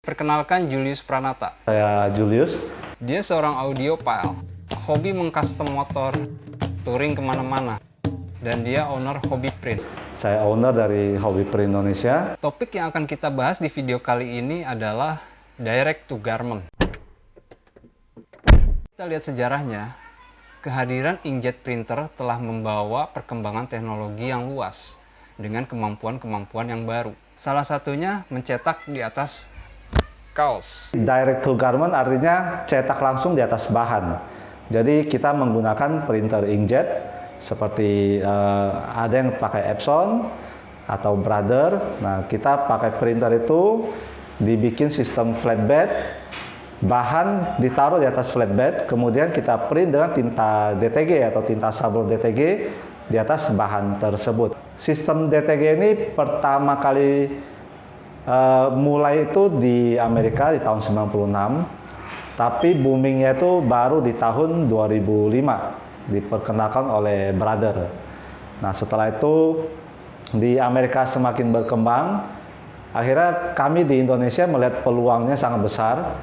Perkenalkan Julius Pranata. Saya Julius. Dia seorang audiophile, hobi mengcustom motor, touring kemana-mana, dan dia owner Hobby Print. Saya owner dari Hobby Print Indonesia. Topik yang akan kita bahas di video kali ini adalah Direct to Garment. Kita lihat sejarahnya, kehadiran inkjet printer telah membawa perkembangan teknologi yang luas dengan kemampuan-kemampuan yang baru. Salah satunya mencetak di atas kaos. Direct to garment artinya cetak langsung di atas bahan. Jadi kita menggunakan printer inkjet seperti ada yang pakai Epson atau Brother. Nah, kita pakai printer itu dibikin sistem flatbed, bahan ditaruh di atas flatbed, kemudian kita print dengan tinta DTG atau tinta sablon DTG di atas bahan tersebut. Sistem DTG ini pertama kali mulai itu di Amerika di tahun 96, tapi boomingnya itu baru di tahun 2005 diperkenalkan oleh Brother. Nah, setelah itu di Amerika semakin berkembang, akhirnya kami di Indonesia melihat peluangnya sangat besar,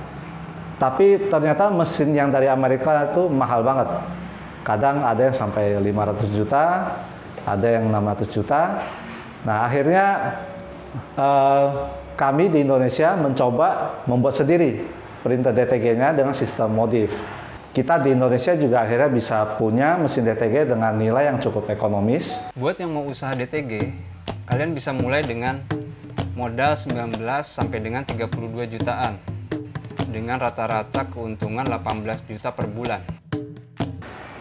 tapi ternyata mesin yang dari Amerika itu mahal banget. Kadang ada yang sampai 500 juta, ada yang 600 juta. Nah, akhirnya kami di Indonesia mencoba membuat sendiri printer DTG-nya dengan sistem modif. Kita di Indonesia juga akhirnya bisa punya mesin DTG dengan nilai yang cukup ekonomis. Buat yang mau usaha DTG, kalian bisa mulai dengan modal 19 sampai dengan 32 jutaan dengan rata-rata keuntungan 18 juta per bulan.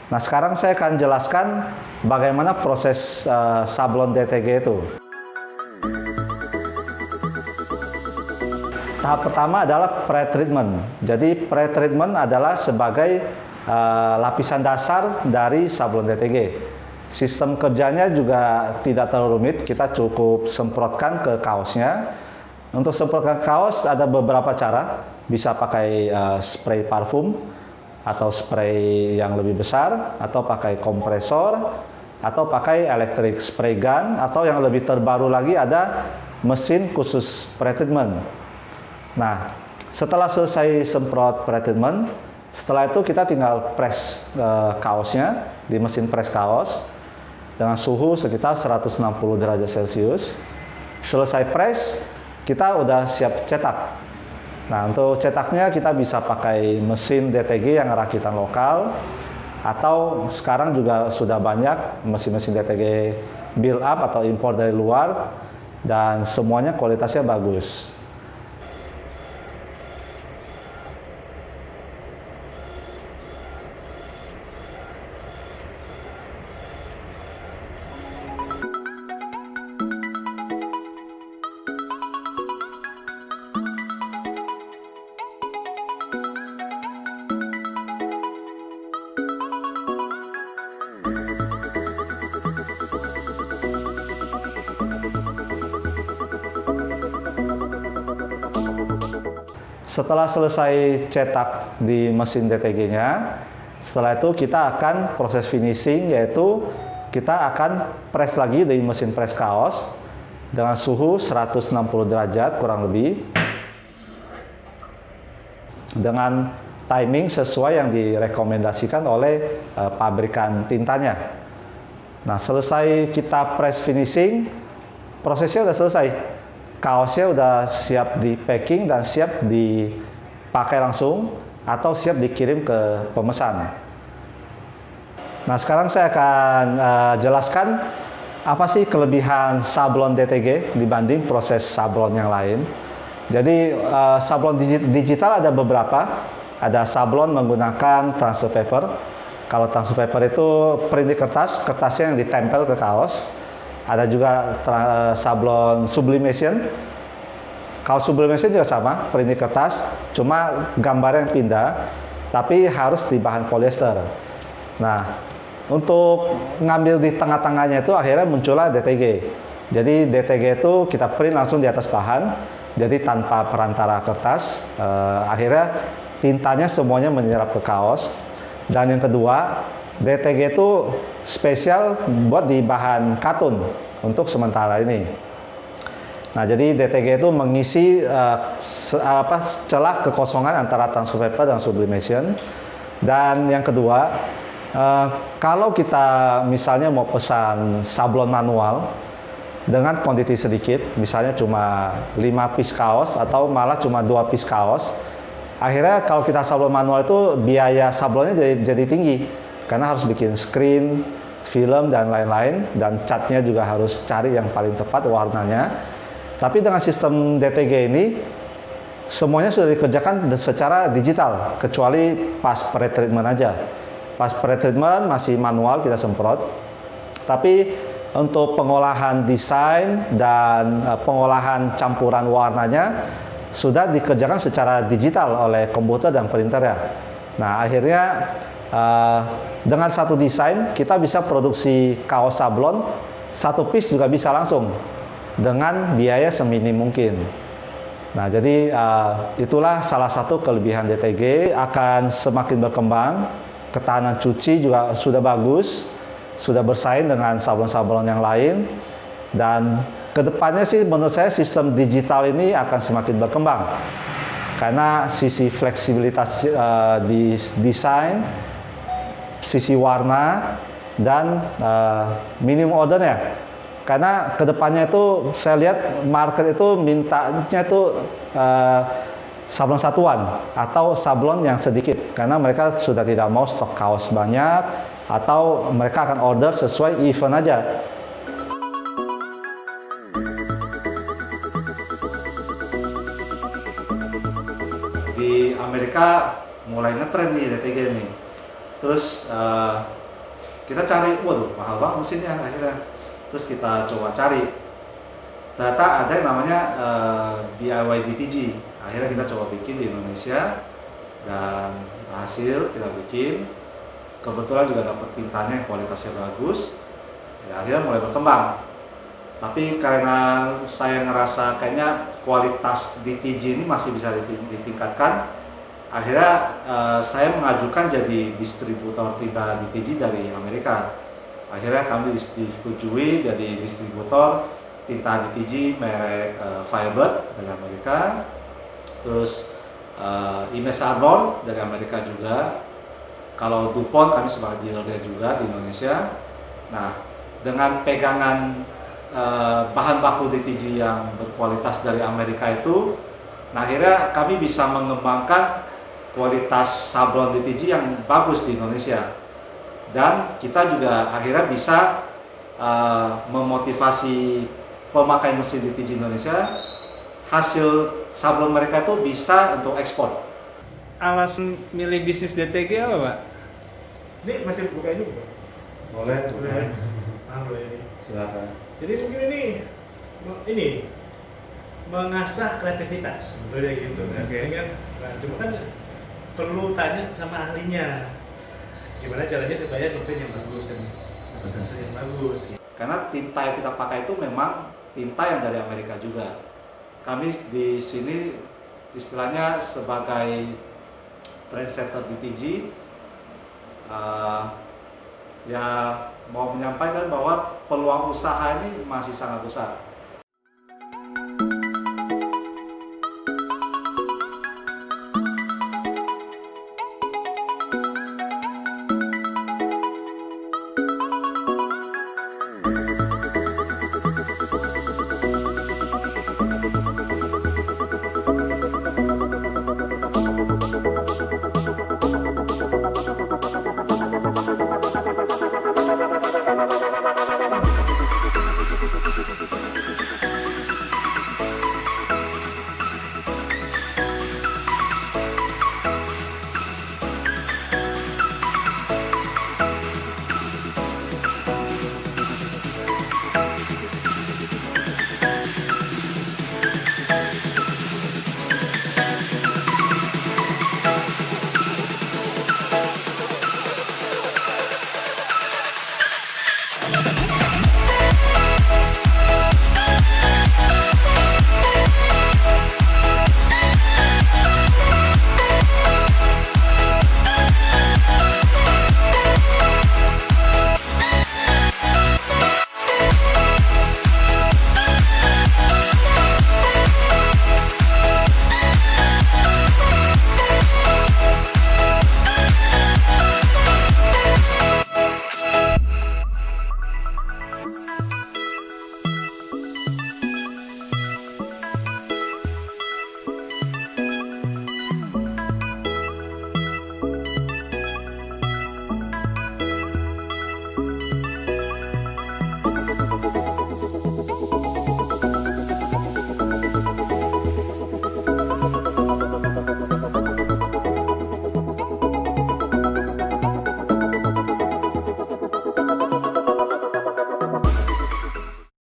Nah, sekarang saya akan jelaskan bagaimana proses sablon DTG itu. Tahap pertama adalah pre-treatment. Jadi pre-treatment adalah sebagai lapisan dasar dari sablon DTG. Sistem kerjanya juga tidak terlalu rumit. Kita cukup semprotkan ke kaosnya. Untuk semprotkan kaos ada beberapa cara. Bisa pakai spray parfum atau spray yang lebih besar, atau pakai kompresor, atau pakai electric spray gun, atau yang lebih terbaru lagi ada mesin khusus pre-treatment. Nah, setelah selesai semprot pre-treatment, setelah itu kita tinggal press kaosnya di mesin press kaos dengan suhu sekitar 160 derajat Celcius. Selesai press, kita udah siap cetak. Nah, untuk cetaknya kita bisa pakai mesin DTG yang rakitan lokal, atau sekarang juga sudah banyak mesin-mesin DTG build up atau impor dari luar, dan semuanya kualitasnya bagus. Setelah selesai cetak di mesin DTG-nya, setelah itu kita akan proses finishing, yaitu kita akan press lagi di mesin press kaos dengan suhu 160 derajat kurang lebih, dengan timing sesuai yang direkomendasikan oleh pabrikan tintanya. Nah, selesai kita press finishing, prosesnya sudah selesai. Kaosnya udah siap di packing dan siap dipakai langsung atau siap dikirim ke pemesan. Nah, sekarang saya akan jelaskan apa sih kelebihan sablon DTG dibanding proses sablon yang lain. Jadi sablon digital ada beberapa. Ada sablon menggunakan transfer paper. Kalau transfer paper itu print di kertas, kertasnya yang ditempel ke kaos. Ada juga sablon sublimation. Kalau sublimation juga sama, print di kertas, cuma gambar yang pindah, tapi harus di bahan polyester. Nah, untuk ngambil di tengah-tengahnya itu akhirnya muncullah DTG. Jadi DTG itu kita print langsung di atas bahan, jadi tanpa perantara kertas. Akhirnya tintanya semuanya menyerap ke kaos. Dan yang kedua, DTG itu spesial buat di bahan katun untuk sementara ini. Nah, jadi DTG itu mengisi celah kekosongan antara transfer paper dan sublimation. Dan yang kedua, kalau kita misalnya mau pesan sablon manual dengan quantity sedikit, misalnya cuma 5 piece kaos atau malah cuma 2 piece kaos, akhirnya kalau kita sablon manual itu biaya sablonnya jadi tinggi karena harus bikin screen, film dan lain-lain, dan catnya juga harus cari yang paling tepat warnanya. Tapi dengan sistem DTG ini semuanya sudah dikerjakan secara digital kecuali pas pretreatment aja. Pas pretreatment masih manual kita semprot. Tapi untuk pengolahan desain dan pengolahan campuran warnanya sudah dikerjakan secara digital oleh komputer dan printer ya. Nah, akhirnya dengan satu desain kita bisa produksi kaos sablon satu piece juga bisa langsung dengan biaya seminim mungkin. Nah, jadi itulah salah satu kelebihan DTG, akan semakin berkembang, ketahanan cuci juga sudah bagus, sudah bersaing dengan sablon-sablon yang lain, dan kedepannya sih menurut saya sistem digital ini akan semakin berkembang karena sisi fleksibilitas di desain, sisi warna, dan minimum ordernya. Karena kedepannya itu saya lihat market itu mintanya itu sablon satuan atau sablon yang sedikit, karena mereka sudah tidak mau stok kaos banyak atau mereka akan order sesuai event aja. Di Amerika mulai ngetren nih DTG nih, terus kita cari, waduh mahal banget mesinnya akhirnya. Terus kita coba cari, ternyata ada yang namanya DIY DTG. Akhirnya kita coba bikin di Indonesia dan berhasil kita bikin. Kebetulan juga dapat tintanya yang kualitasnya bagus. Ya, akhirnya mulai berkembang. Tapi karena saya ngerasa kayaknya kualitas DTG ini masih bisa ditingkatkan, akhirnya saya mengajukan jadi distributor tinta DTG dari Amerika. Akhirnya kami disetujui jadi distributor tinta DTG merek Firebird dari Amerika, terus Imes Arbor dari Amerika juga. Kalau DuPont kami sebagai dealernya juga di Indonesia. Nah, dengan pegangan bahan baku DTG yang berkualitas dari Amerika itu, nah akhirnya kami bisa mengembangkan kualitas sablon DTG yang bagus di Indonesia. Dan kita juga akhirnya bisa memotivasi pemakai mesin DTG Indonesia, hasil sablon mereka itu bisa untuk ekspor. Alasan milih bisnis DTG apa, Pak? Ini masih buka ini, Pak? Boleh, Boleh. Boleh ini. silakan. Jadi mungkin ini mengasah kreativitas, sebetulnya gitu kan. Oke. Kan? Nah, cuma kan perlu tanya sama ahlinya. Gimana caranya supaya ngeprint yang bagus dan dapat hasil yang bagus. Karena tinta yang kita pakai itu memang tinta yang dari Amerika juga. Kami di sini istilahnya sebagai trendsetter DTG, ya mau menyampaikan bahwa peluang usaha ini masih sangat besar.